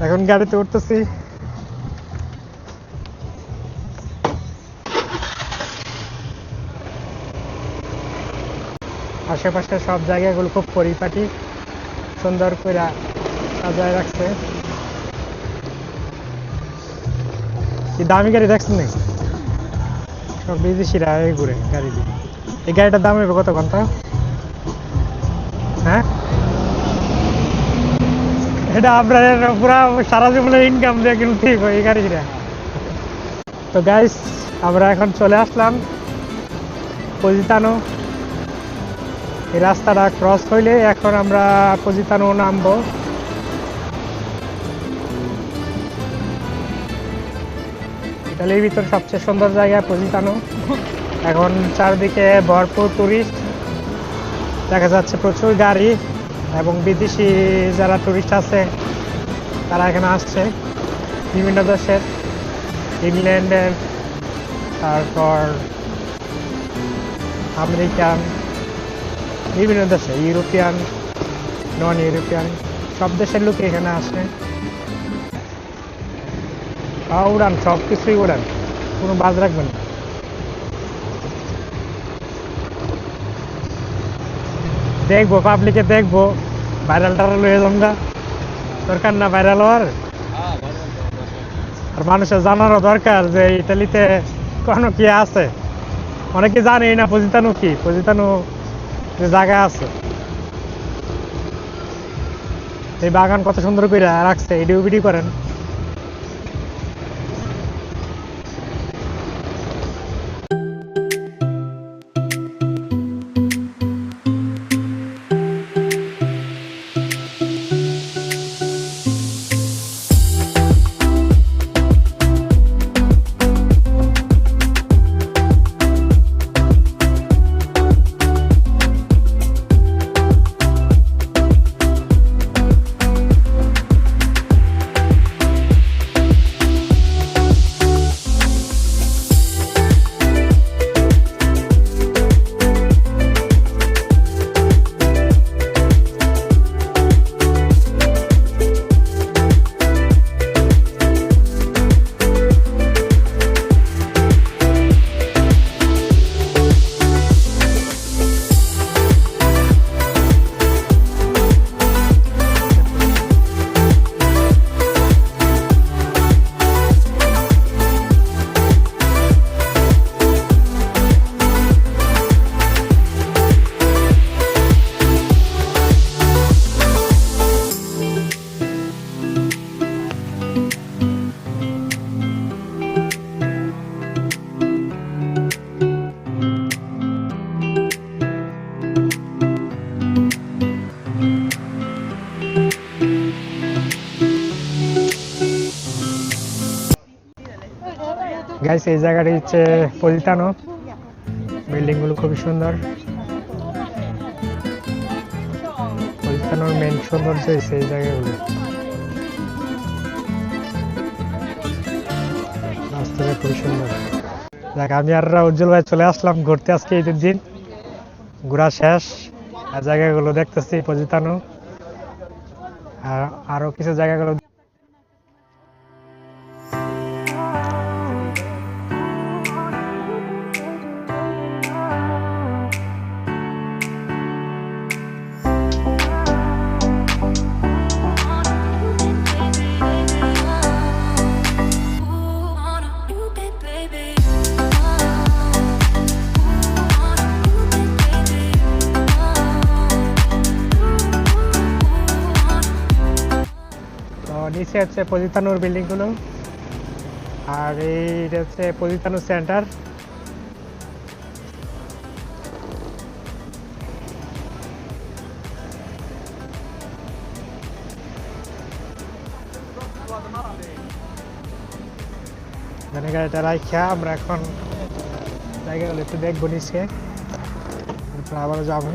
এখন গাড়িতে উঠতেছি। আশেপাশে সব জায়গাগুলো খুব পরিপাটি সুন্দর করে সাজায় রাখছে। কি দামি গাড়ি দেখছেন নাকি? সব বিদেশিরা ঘুরে গাড়ি দিয়ে। এই গাড়িটার দাম হবে কত ঘন্টা? হ্যাঁ, এটা আপনার পুরা সারা জীবনের ইনকাম দিয়ে কিন্তু ঠিক হয় এই গাড়িটা। তো গাইস, আমরা এখন চলে আসলাম পজিতানো। এই রাস্তাটা ক্রস হইলে এখন আমরা পজিতানো নামবো। ইতালির ভিতর সবচেয়ে সুন্দর জায়গা পজিতানো। এখন চারদিকে ভরপুর টুরিস্ট দেখা যাচ্ছে, প্রচুর গাড়ি এবং বিদেশি যারা টুরিস্ট আছে তারা এখানে আসছে বিভিন্ন দেশের, ইংল্যান্ডের, তারপর আমেরিকান, বিভিন্ন দেশে, ইউরোপিয়ান, নন ইউরোপিয়ান, সব দেশের লোক এখানে আসে। উড়ান, সব কিছুই উড়ান, কোনো বাজ রাখবেন না। দেখবো, পাবলিকে দেখবো, ভাইরাল টাইরাল হয়ে যাবো, দরকার না ভাইরাল হওয়ার। আর মানুষের জানারও দরকার যে ইতালিতে কোনো কি আছে। অনেকে জানেই না পজিতানো কি, পজিতানো যে জায়গা আছে, এই বাগান কত সুন্দর করে রাখছে, এডিও ভিডিও করেন। গাইস, এই জায়গাটি হচ্ছে পজিতানো। বিল্ডিং গুলো খুবই সুন্দর। পজিতানোর মেন সৌন্দর্য হচ্ছে এই জায়গাগুলো, রাস্তাটা খুবই সুন্দর। দেখ, আমি আর উজ্জ্বল ভাই চলে আসলাম ঘুরতে। আজকে ঈদের দিন ঘোরা শেষ, আর জায়গাগুলো দেখতেছি পজিতানো, আর আরো কিছু জায়গাগুলো। নিচে হচ্ছে পজিতানোর বিল্ডিং গুলো, আর এইটা হচ্ছে পজিতানো সেন্টার। এখানে গাড়িটা রাখা আমরা এখন জায়গাগুলো একটু দেখবো নিচে, তারপর আবারও যাবো।